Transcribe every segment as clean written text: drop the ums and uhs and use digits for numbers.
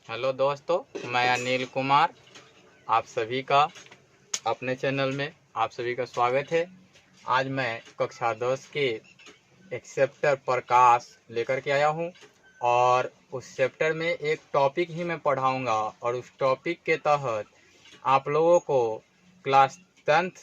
Hello दोस्तों, मैं अनिल कुमार। आप सभी का अपने चैनल में आप सभी का स्वागत है। आज मैं कक्षा 10 के एक चैप्टर प्रकाश लेकर के आया हूं और उस चैप्टर में एक टॉपिक ही मैं पढ़ाऊंगा और उस टॉपिक के तहत आप लोगों को क्लास 10th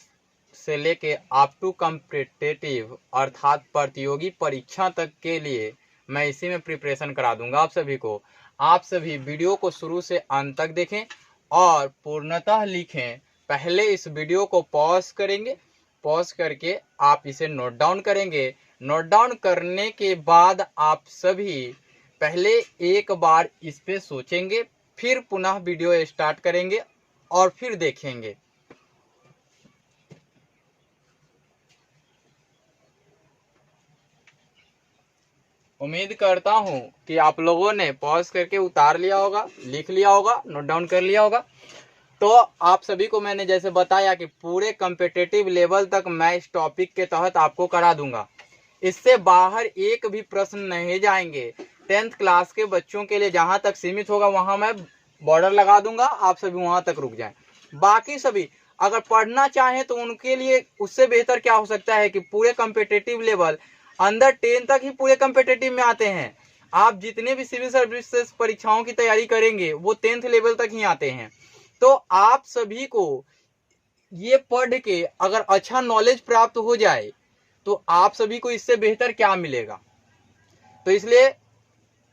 से लेके अप टू कॉम्पिटिटिव अर्थात प्रतियोगी परीक्षा तक के लिए मैं इसी में प्रिपरेशन करा दूंगा आप सभी को। आप सभी वीडियो को शुरू से अंत तक देखें और पूर्णतः लिखें। पहले इस वीडियो को पॉज करेंगे, पॉज करके आप इसे नोट डाउन करेंगे। नोट डाउन करने के बाद आप सभी पहले एक बार इस पे सोचेंगे, फिर पुनः वीडियो स्टार्ट करेंगे और फिर देखेंगे। उम्मीद करता हूं कि आप लोगों ने पॉज करके उतार लिया होगा, लिख लिया होगा, नोट डाउन कर लिया होगा। तो आप सभी को मैंने जैसे बताया कि पूरे कॉम्पिटिटिव लेवल तक मैं इस टॉपिक के तहत आपको करा दूंगा। इससे बाहर एक भी प्रश्न नहीं जाएंगे। 10th क्लास के बच्चों के लिए जहां तक सीमित होगा वहां मैं बॉर्डर लगा दूंगा, आप सभी वहां तक रुक जाएं। बाकी सभी अगर पढ़ना चाहें तो उनके लिए उससे बेहतर क्या हो सकता है कि पूरे कॉम्पिटिटिव लेवल अंदर 10 तक ही पूरे कॉम्पिटिटिव में आते हैं। आप जितने भी सिविल सर्विसेज परीक्षाओं की तैयारी करेंगे वो 10th लेवल तक ही आते हैं। तो आप सभी को ये पढ़ के अगर अच्छा नॉलेज प्राप्त हो जाए तो आप सभी को इससे बेहतर क्या मिलेगा। तो इसलिए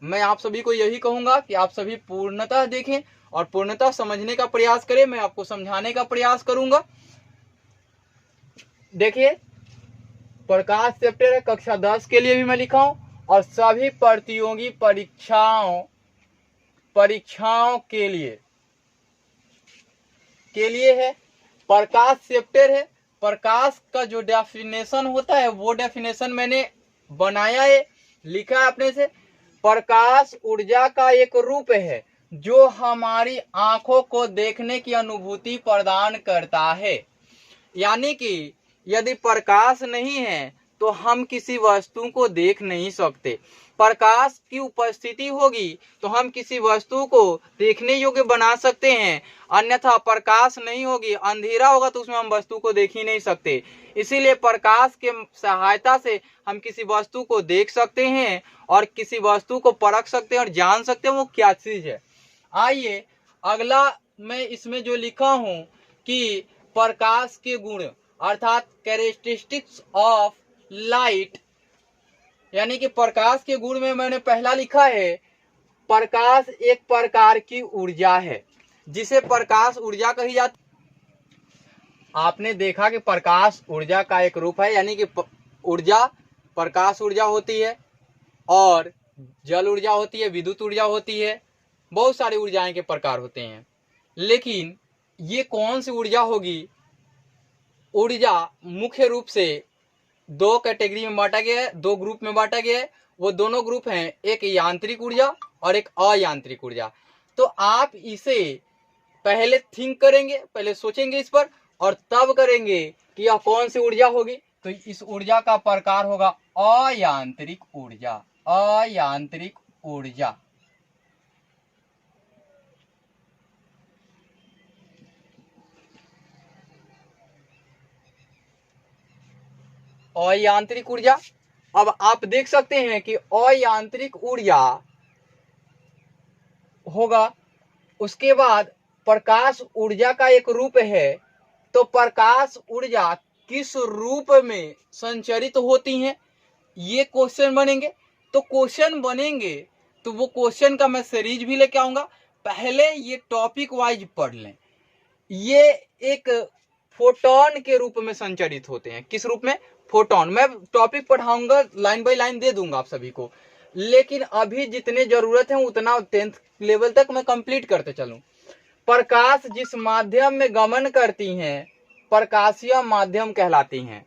मैं आप सभी को यही कहूंगा कि आप सभी पूर्णतः देखें और पूर्णतः समझने का प्रयास करें। मैं आपको समझाने का प्रयास करूंगा। देखिए, प्रकाश चैप्टर है, कक्षा 10 के लिए भी मैं लिखा हूं और सभी प्रतियोगी परीक्षाओं के लिए है। प्रकाश चैप्टर है। प्रकाश का जो डेफिनेशन होता है वो डेफिनेशन मैंने बनाया है, लिखा है अपने से। प्रकाश ऊर्जा का एक रूप है जो हमारी आंखों को देखने की अनुभूति प्रदान करता है। यानी कि यदि प्रकाश नहीं है तो हम किसी वस्तु को देख नहीं सकते। प्रकाश की उपस्थिति होगी तो हम किसी वस्तु को देखने योग्य बना सकते हैं, अन्यथा प्रकाश नहीं होगी, अंधेरा होगा तो उसमें हम वस्तु को देख ही नहीं सकते। इसीलिए प्रकाश के सहायता से हम किसी वस्तु को देख सकते हैं और किसी वस्तु को परख सकते हैं और जान सकते हैं वो क्या चीज है। आइए अगला मैं इसमें जो लिखा हूं कि प्रकाश के गुण अर्थात कैरेक्टरिस्टिक्स ऑफ लाइट, यानी कि प्रकाश के गुण में मैंने पहला लिखा है प्रकाश एक प्रकार की ऊर्जा है जिसे प्रकाश ऊर्जा कही जाती। आपने देखा कि प्रकाश ऊर्जा का एक रूप है, यानी कि ऊर्जा प्रकाश ऊर्जा होती है और जल ऊर्जा होती है, विद्युत ऊर्जा होती है, बहुत सारी ऊर्जाएं के प्रकार होते हैं। लेकिन ये कौन सी ऊर्जा होगी? ऊर्जा मुख्य रूप से दो कैटेगरी में बांटा गया है, दो ग्रुप में बांटा गया है। वो दोनों ग्रुप हैं, एक यांत्रिक ऊर्जा और एक अयांत्रिक ऊर्जा। तो आप इसे पहले थिंक करेंगे, पहले सोचेंगे इस पर और तब करेंगे कि यह कौन सी ऊर्जा होगी। तो इस ऊर्जा का प्रकार होगा अयांत्रिक ऊर्जा। अयांत्रिक ऊर्जा अयांत्रिक ऊर्जा। अब आप देख सकते हैं कि अयांत्रिक ऊर्जा होगा। उसके बाद प्रकाश ऊर्जा का एक रूप है। तो प्रकाश ऊर्जा किस रूप में संचरित होती हैं, ये क्वेश्चन बनेंगे। तो क्वेश्चन बनेंगे तो वो क्वेश्चन का मैं सीरीज भी लेके आऊंगा। पहले ये टॉपिक वाइज पढ़ लें। ये एक फोटोन के रूप में संचरित होते हैं। किस रूप में? फोटोन। मैं टॉपिक पढ़ाऊंगा, लाइन बाय लाइन दे दूंगा आप सभी को, लेकिन अभी जितने जरूरत है उतना 10th लेवल तक मैं कंप्लीट करते चलूं। प्रकाश जिस माध्यम में गमन करती हैं प्रकाशीय माध्यम कहलाती हैं।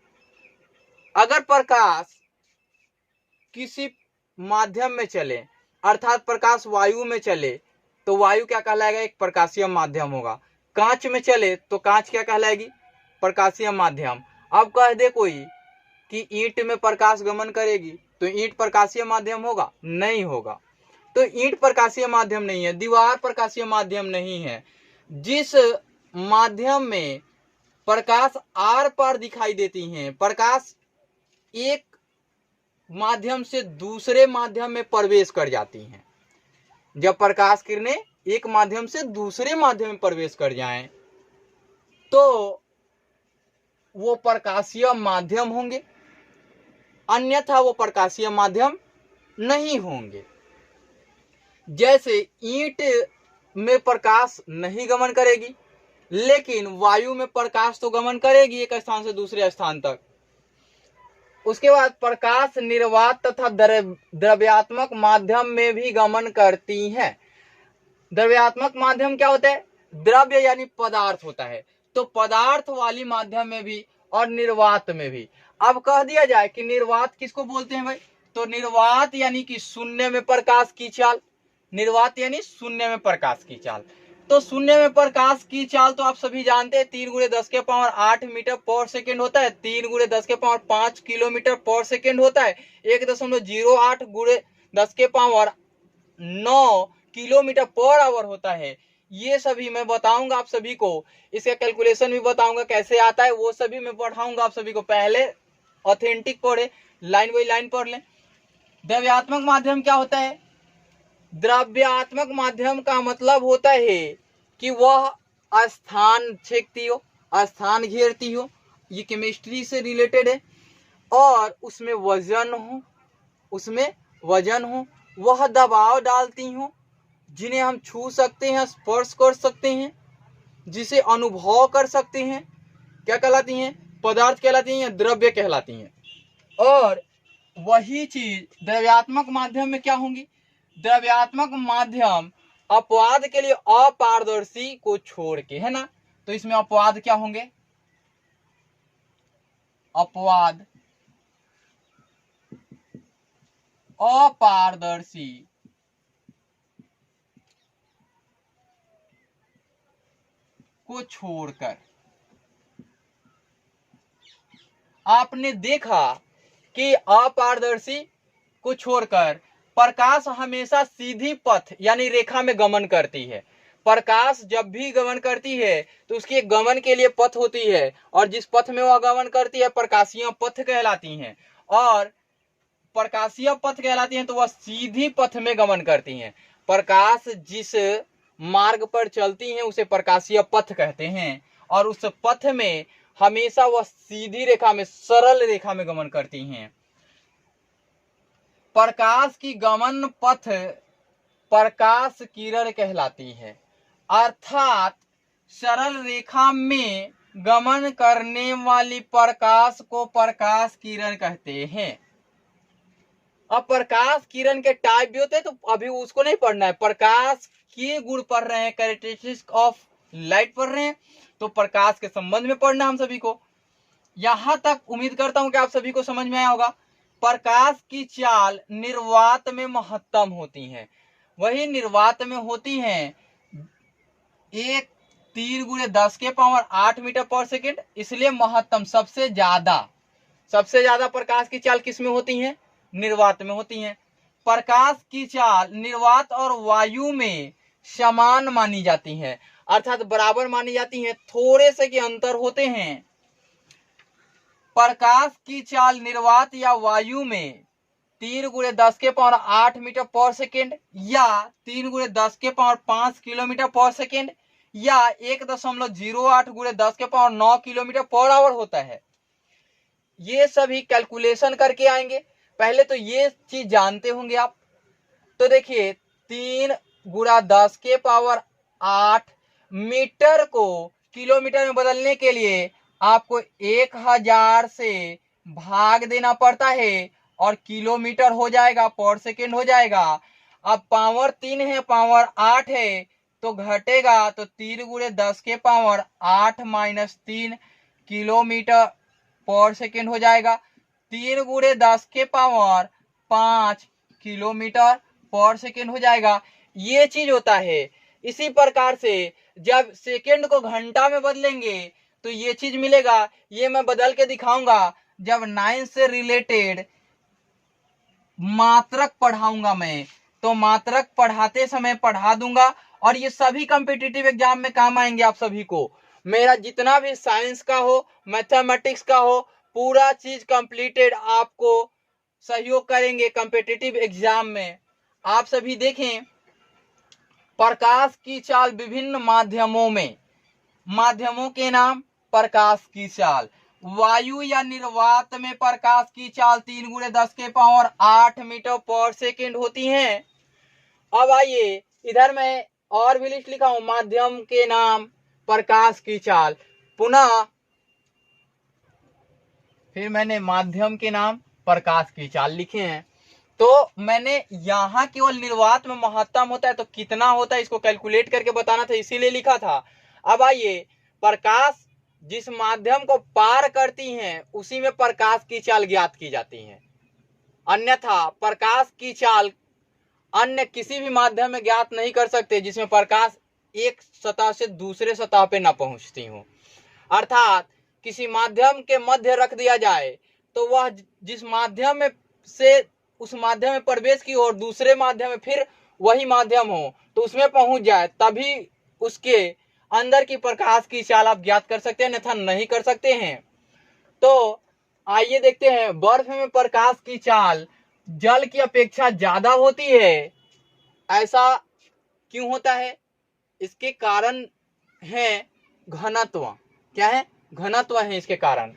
अगर प्रकाश किसी माध्यम में चले अर्थात प्रकाश वायु में चले तो वायु क्या कहलाएगा? एक प्रकाशीय माध्यम होगा। कांच में चले तो कांच क्या कहलाएगी? प्रकाशीय माध्यम। अब कह दे कोई कि ईंट में प्रकाश गमन करेगी तो ईंट प्रकाशीय माध्यम होगा? नहीं होगा। तो ईंट प्रकाशीय माध्यम नहीं है, दीवार प्रकाशीय माध्यम नहीं है। जिस माध्यम में प्रकाश आर पार दिखाई देती हैं, प्रकाश एक माध्यम से दूसरे माध्यम में प्रवेश कर जाती हैं। जब प्रकाश किरणें एक माध्यम से दूसरे माध्यम में प्रवेश कर जाएं तो वो प्रकाशीय माध्यम होंगे, अन्यथा वो प्रकाशीय माध्यम नहीं होंगे। जैसे ईंट में प्रकाश नहीं गमन करेगी, लेकिन वायु में प्रकाश तो गमन करेगी एक स्थान से दूसरे स्थान तक। उसके बाद प्रकाश निर्वात तथा द्रव्यात्मक माध्यम में भी गमन करती है। द्रव्यात्मक माध्यम क्या होता है? द्रव्य यानी पदार्थ होता है, तो पदार्थ वाली माध्यम में भी और निर्वात में भी। अब कह दिया जाए कि निर्वात किसको बोलते हैं भाई, तो निर्वात यानी कि शून्य में प्रकाश की चाल, निर्वात यानी शून्य में प्रकाश की चाल। तो शून्य में प्रकाश की चाल तो आप सभी जानते हैं 3 × 10⁸ मीटर पर सेकेंड होता है, 3 × 10⁵ किलोमीटर पर सेकेंड होता है, 1.08 × 10⁹ किलोमीटर पर आवर होता है। ये सभी मैं बताऊंगा आप सभी को, इसका कैलकुलेशन भी बताऊंगा कैसे आता है, वो सभी मैं पढ़ाऊंगा आप सभी को। पहले ऑथेंटिक पढ़े, लाइन बाई लाइन पढ़ लें। द्रव्यात्मक माध्यम क्या होता है? द्रव्यात्मक माध्यम का मतलब होता है कि वह स्थान छेकती हो, स्थान घेरती हो, ये केमिस्ट्री से रिलेटेड है, और उसमें वजन हो, वह दबाव डालती हो, जिन्हें हम छू सकते हैं, स्पर्श कर सकते हैं, जिसे अनुभव कर सकते हैं। क्या कहलाती हैं? पदार्थ कहलाती हैं या द्रव्य कहलाती हैं। और वही चीज द्रव्यात्मक माध्यम में क्या होंगी? द्रव्यात्मक माध्यम अपवाद के लिए अपारदर्शी को छोड़ के, है ना, तो इसमें अपवाद क्या होंगे? अपवाद अपारदर्शी को छोड़कर। आपने देखा कि अपारदर्शी को छोड़कर प्रकाश हमेशा सीधी पथ यानी रेखा में गमन करती है। प्रकाश जब भी गमन करती है तो उसकी एक गमन के लिए पथ होती है, और जिस पथ में वह गमन करती है प्रकाशीय पथ कहलाती हैं। और प्रकाशीय पथ कहलाती हैं तो वह सीधी पथ में गमन करती हैं। प्रकाश जिस मार्ग पर चलती हैं उसे प्रकाशीय पथ कहते हैं, और उस पथ में हमेशा वह सीधी रेखा में, सरल रेखा में गमन करती हैं। प्रकाश की गमन पथ प्रकाश किरण कहलाती है, अर्थात सरल रेखा में गमन करने वाली प्रकाश को प्रकाश किरण कहते हैं। अब प्रकाश किरण के टाइप भी होते हैं, तो अभी उसको नहीं पढ़ना है। प्रकाश के गुण पढ़ रहे हैं, कैरेक्टरिस्टिक्स ऑफ लाइट पढ़ रहे हैं, तो प्रकाश के संबंध में पढ़ना हम सभी को। यहां तक उम्मीद करता हूं कि आप सभी को समझ में आया होगा। प्रकाश की चाल निर्वात में महत्तम होती है, वही निर्वात में होती हैं 1 3 × 10⁸ मीटर पर सेकेंड। इसलिए महत्तम, सबसे ज्यादा प्रकाश की चाल किस में होती है? निर्वात में होती हैं। प्रकाश की चाल निर्वात और वायु में समान मानी जाती है, अर्थात बराबर मानी जाती है, थोड़े से के अंतर होते हैं। प्रकाश की चाल निर्वात या वायु में 3 × 10⁸ मीटर पर सेकेंड, या 3 × 10⁵ किलोमीटर पर सेकेंड, या 1.08 × 10⁹ किलोमीटर पर आवर होता है। ये सभी कैलकुलेशन करके आएंगे। पहले तो ये चीज जानते होंगे आप। तो देखिए 3 × 10⁸ मीटर को किलोमीटर में बदलने के लिए आपको 1000 से भाग देना पड़ता है, और किलोमीटर हो जाएगा, पर सेकेंड हो जाएगा। अब पावर 3 है, पावर 8 है, तो घटेगा, तो 3 × 10⁸ - 3 किलोमीटर पर सेकेंड हो जाएगा। 3 × 10⁵ किलोमीटर पर सेकेंड हो जाएगा। ये चीज होता है। इसी प्रकार से जब सेकेंड को घंटा में बदलेंगे तो ये चीज मिलेगा। ये मैं बदल के दिखाऊंगा जब 9 से रिलेटेड मात्रक पढ़ाऊंगा मैं। तो मात्रक पढ़ाते समय पढ़ा दूंगा, और ये सभी कॉम्पिटिटिव एग्जाम में काम आएंगे आप सभी को। मेरा जितना भी साइंस का हो, मैथमेटिक्स का हो, पूरा चीज कंप्लीटेड आपको सहयोग करेंगे कॉम्पिटिटिव एग्जाम में। आप सभी देखें, प्रकाश की चाल विभिन्न माध्यमों के नाम। प्रकाश की चाल वायु या निर्वात में प्रकाश की चाल 3 × 10⁸ मीटर पर सेकेंड होती है। अब आइए इधर मैं और भी लिस्ट लिखा हूं, माध्यम के नाम, प्रकाश की चाल, पुनः फिर मैंने माध्यम के नाम, प्रकाश की चाल लिखे हैं। तो मैंने यहाँ केवल निर्वात में महत्तम होता है तो कितना होता है इसको कैलकुलेट करके बताना था, इसीलिए लिखा था। अब आइए, प्रकाश जिस माध्यम को पार करती हैं उसी में प्रकाश की चाल ज्ञात की जाती है, अन्यथा प्रकाश की चाल अन्य किसी भी माध्यम में ज्ञात नहीं कर सकते जिसमें प्रकाश एक सतह से दूसरे सतह पे न पहुंचती हो। अर्थात किसी माध्यम के मध्य रख दिया जाए तो वह जिस माध्यम में से उस माध्यम में प्रवेश की और दूसरे माध्यम में फिर वही माध्यम हो तो उसमें पहुंच जाए, तभी उसके अंदर की प्रकाश की चाल आप ज्ञात कर सकते हैं, अन्यथा नहीं कर सकते हैं। तो आइए देखते हैं, बर्फ में प्रकाश की चाल जल की अपेक्षा ज्यादा होती है। ऐसा क्यों होता है? इसके कारण है घनत्व। क्या है? घनत्व है इसके कारण।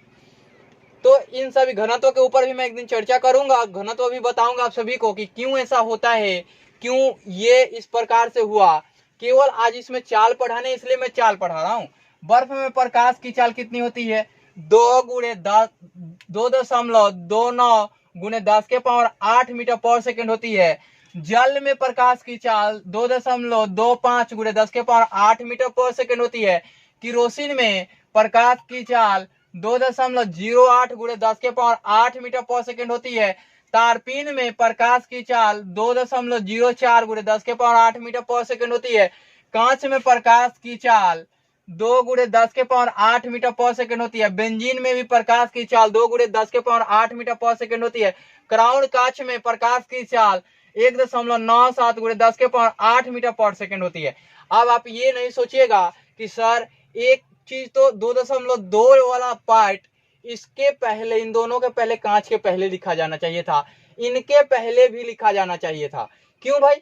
तो इन सभी घनत्व के ऊपर भी मैं एक दिन चर्चा करूंगा, घनत्व भी बताऊंगा आप सभी को कि क्यों ऐसा होता है, क्यों ये इस प्रकार से हुआ। केवल आज इसमें चाल पढ़ाने इसलिए मैं चाल पढ़ा रहा हूं। बर्फ में प्रकाश की चाल कितनी होती है? 2×10⁻²9 × 10⁸ मीटर पर सेकेंड होती है। जल में प्रकाश की चाल 2.25 × 10⁸ मीटर पर सेकेंड होती है। किरोसिन में प्रकाश की चाल 2.08 × 10⁸ मीटर पर सेकेंड होती है। तारपीन में प्रकाश की चाल 2.04 × 10⁸ मीटर पर सेकेंड होती है। कांच में प्रकाश की चाल 2 × 10⁸ मीटर पर सेकेंड होती है। बेंजीन में भी प्रकाश की चाल 2 × 10⁸ मीटर पर सेकेंड होती है। क्राउन कांच में प्रकाश की चाल 1.97 × 10⁸ मीटर पर सेकेंड होती है। अब आप ये नहीं सोचिएगा कि सर एक चीज तो 2.2 वाला पार्ट इसके पहले, इन दोनों के पहले, कांच के पहले लिखा जाना चाहिए था, इनके पहले भी लिखा जाना चाहिए था। क्यों भाई?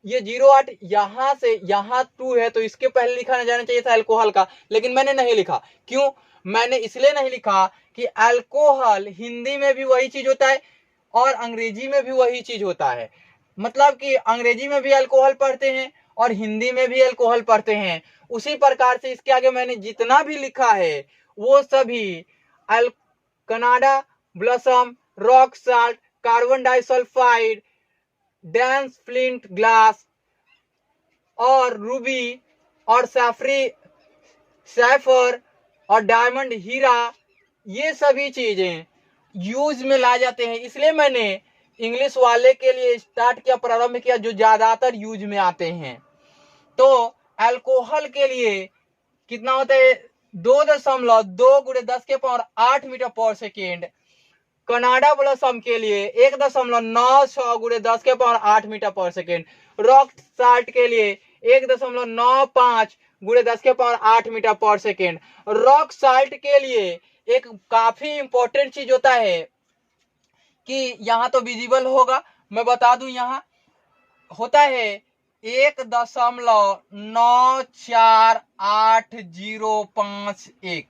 ये 0.8 यहां से यहां 2 है तो इसके पहले लिखा जाना चाहिए था अल्कोहल का, लेकिन मैंने नहीं लिखा। क्यों? मैंने इसलिए नहीं लिखा कि अल्कोहल हिंदी में भी वही चीज होता है और अंग्रेजी में भी वही चीज होता है। मतलब कि अंग्रेजी में भी अल्कोहल पढ़ते हैं और हिंदी में भी अल्कोहल पढ़ते हैं। उसी प्रकार से इसके आगे मैंने जितना भी लिखा है वो सभी Canada blossom, rock salt, carbon disulphide, dense flint glass और रूबी और सैफर और डायमंड हीरा, ये सभी चीजें यूज में ला जाते हैं। इसलिए मैंने इंग्लिश वाले के लिए स्टार्ट किया, प्रारंभ किया, जो ज्यादातर यूज में आते हैं। तो अल्कोहल के लिए कितना होता है? 2.2 × 10⁸ मीटर पर सेकेंड। कनाडा ब्लॉसम के लिए 1.96 × 10⁸ मीटर पर सेकेंड। रॉक साल्ट के लिए 1.95 × 10⁸ मीटर पर सेकेंड। रॉक साल्ट के लिए एक काफी इंपॉर्टेंट चीज होता है कि यहाँ तो विजिबल होगा, मैं बता दूं, यहाँ होता है 1.94805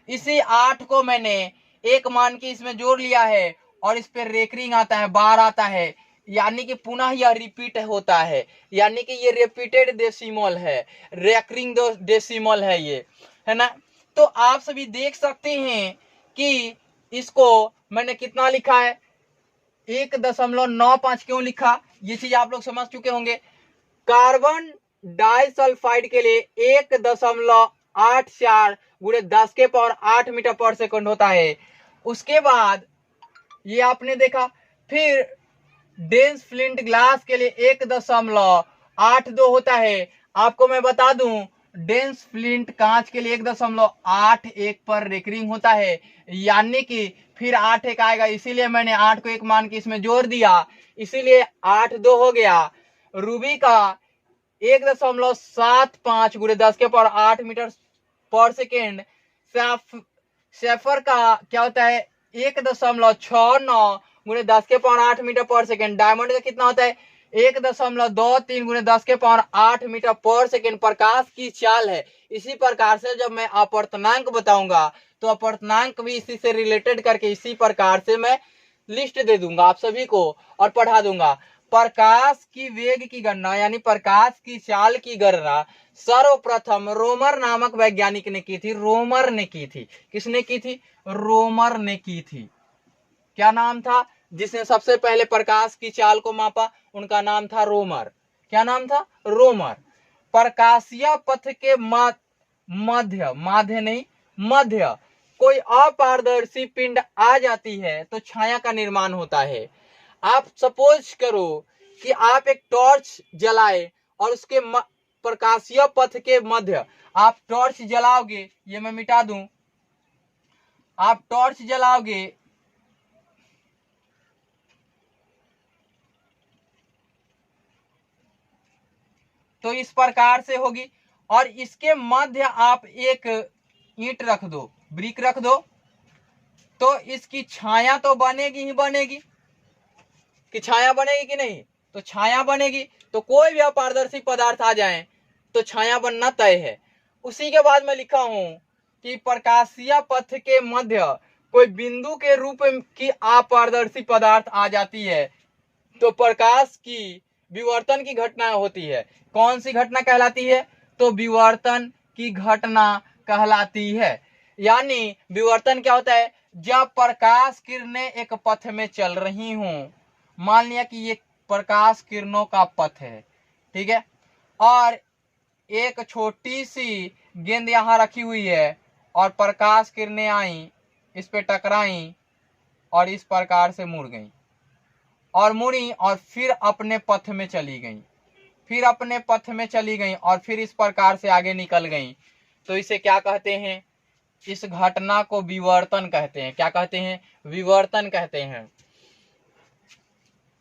इसी 8 को मैंने एक मान के इसमें जोड़ लिया है और इस पे रेकरिंग आता है, बार आता है, यानी कि पुनः यह रिपीट होता है, यानी कि ये रिपीटेड डेसिमल है, रेकरिंग डेसिमल है ये, है ना। तो आप सभी देख सकते हैं कि इसको मैंने कितना लिखा है, 1.95 क्यों लिखा, ये चीज आप लोग समझ चुके होंगे। कार्बन डाइसल्फाइड के लिए 1.84 × 10⁸ मीटर पर सेकंड होता है। उसके बाद ये आपने देखा, फिर डेंस फ्लिंट ग्लास के लिए 1.82 होता है। आपको मैं बता दूं, डेंस फ्लिंट कांच के लिए 1.81 पर रेकरिंग होता है, यानी कि फिर 8 एक आएगा, इसीलिए मैंने 8 को एक मान के इसमें जोड़ दिया। इसीलिए 8-2 हो गया। रूबी का 1.75 गुणे 10 के पावर 8 मीटर पर सेकेंड। सैफर का क्या होता है 1.69 गुणे 10 के पावर 8 मीटर पर सेकेंड। डायमंड का कितना होता है 1.23 गुणे 10 के पावर 8 मीटर पर सेकेंड प्रकाश की चाल है। इसी प्रकार से जब मैं अपवर्तनांक बताऊंगा तो अपवर्तनांक भी इसी से रिलेटेड करके इसी प्रकार से मैं लिस्ट दे दूंगा आप सभी को और पढ़ा दूंगा। प्रकाश की वेग की गणना यानी प्रकाश की चाल की गणना सर्वप्रथम रोमर नामक वैज्ञानिक ने की थी। रोमर ने की थी। किसने की थी? रोमर ने की थी। क्या नाम था जिसने सबसे पहले प्रकाश की चाल को मापा? उनका नाम था रोमर। क्या नाम था? रोमर। प्रकाशीय पथ के मध्य कोई अपारदर्शी पिंड आ जाती है तो छाया का निर्माण होता है। आप सपोज करो कि आप एक टॉर्च जलाए और उसके प्रकाशीय पथ के मध्य आप टॉर्च जलाओगे, ये मैं मिटा दूं, आप टॉर्च जलाओगे तो इस प्रकार से होगी और इसके मध्य आप एक ईंट रख दो, ब्रिक रख दो, तो इसकी छाया तो बनेगी ही बनेगी। कि छाया बनेगी कि नहीं? तो छाया बनेगी। तो कोई भी अपारदर्शी पदार्थ आ जाए तो छाया बनना तय है। उसी के बाद मैं लिखा हूं कि प्रकाशीय पथ के मध्य कोई बिंदु के रूप की अपारदर्शी पदार्थ आ जाती है तो प्रकाश की विवर्तन की घटना होती है। कौन सी घटना कहलाती है? तो विवर्तन की घटना कहलाती है। यानी विवर्तन क्या होता है? जब प्रकाश किरणें एक पथ में चल रही हों, मान लिया कि ये प्रकाश किरणों का पथ है, ठीक है, और एक छोटी सी गेंद यहां रखी हुई है और प्रकाश किरणें आई, इस पे टकराई और इस प्रकार से मुड़ गई और मुड़ी और फिर अपने पथ में चली गई, फिर अपने पथ में चली गई और फिर इस प्रकार से आगे निकल गई। तो इसे क्या कहते हैं? इस घटना को विवर्तन कहते हैं। क्या कहते हैं? विवर्तन कहते हैं।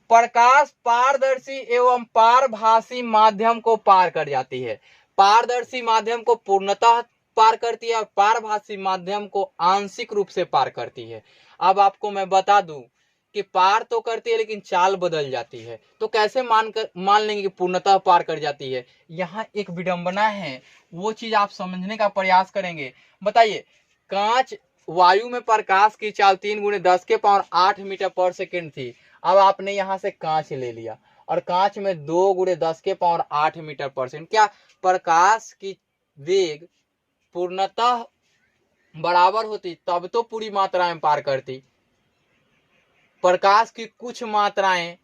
प्रकाश पारदर्शी एवं पारभासी माध्यम को पार कर जाती है। पारदर्शी माध्यम को पूर्णतः पार करती है और पारभासी माध्यम को आंशिक रूप से पार करती है। अब आपको मैं बता दूं कि पार तो करती है लेकिन चाल बदल जाती है। तो कैसे मान लेंगे कि पूर्णतः पार कर जाती है? यहाँ एक विडंबना है, वो चीज आप समझने का प्रयास करेंगे। बताइए, कांच वायु में प्रकाश की चाल 3 गुणे 10 के पावर 8 मीटर पर सेकेंड थी। अब आपने यहां से कांच ले लिया और कांच में 2 गुणे 10 के पावर 8 मीटर पर सेकेंड। क्या प्रकाश की वेग पूर्णतः बराबर होती तब तो पूरी मात्राएं पार करती। प्रकाश की कुछ मात्राएं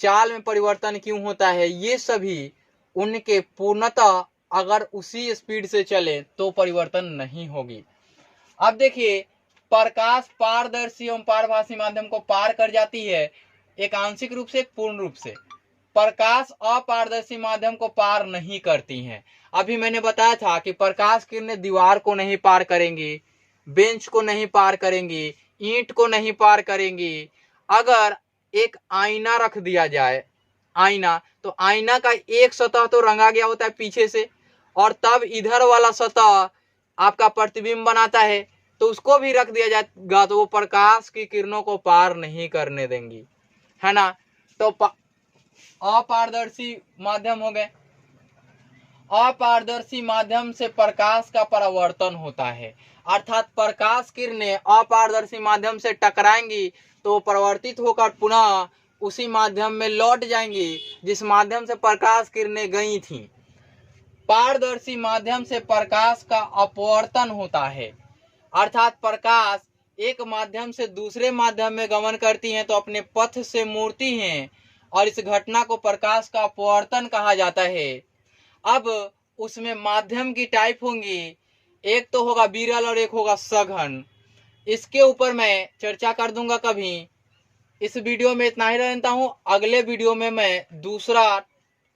चाल में परिवर्तन क्यों होता है, ये सभी उनके पूर्णतः अगर उसी स्पीड से चले तो परिवर्तन नहीं होगी। अब देखिए, प्रकाश पारदर्शी एवं पारभासी माध्यम को पार कर जाती है, एक आंशिक रूप से एक पूर्ण रूप से। प्रकाश अपारदर्शी माध्यम को पार नहीं करती हैं। अभी मैंने बताया था कि प्रकाश किरणें दीवार को नहीं पार करेंगी, बेंच को नहीं पार करेंगी, ईंट को नहीं पार करेंगी। अगर एक आईना रख दिया जाए, आईना, तो आईना का एक सतह तो रंगा गया होता है पीछे से और तब इधर वाला सतह आपका प्रतिबिंब बनाता है, तो उसको भी रख दिया जाएगा तो वो प्रकाश की किरणों को पार नहीं करने देंगी, है ना। तो अपारदर्शी माध्यम हो गए। अपारदर्शी माध्यम से प्रकाश का परावर्तन होता है, अर्थात प्रकाश किरणें अपारदर्शी माध्यम से टकराएंगी तो परावर्तित होकर पुनः उसी माध्यम में लौट जाएंगी जिस माध्यम से प्रकाश किरणें गई थी। पारदर्शी माध्यम से प्रकाश का अपवर्तन होता है, अर्थात प्रकाश एक माध्यम से दूसरे माध्यम में गमन करती हैं तो अपने पथ से मुड़ती हैं और इस घटना को प्रकाश का अपवर्तन कहा जाता है। अब उसमें माध्यम की टाइप होंगी, एक तो होगा विरल और एक होगा सघन। इसके ऊपर मैं चर्चा कर दूंगा कभी। इस वीडियो में इतना ही रहता हूं। अगले वीडियो में मैं दूसरा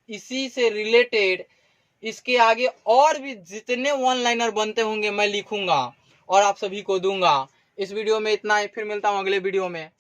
इसी से रिलेटेड इसके आगे और भी जितने वन लाइनर बनते होंगे मैं लिखूंगा और आप सभी को दूंगा। इस वीडियो में इतना ही, फिर मिलता हूं अगले वीडियो में।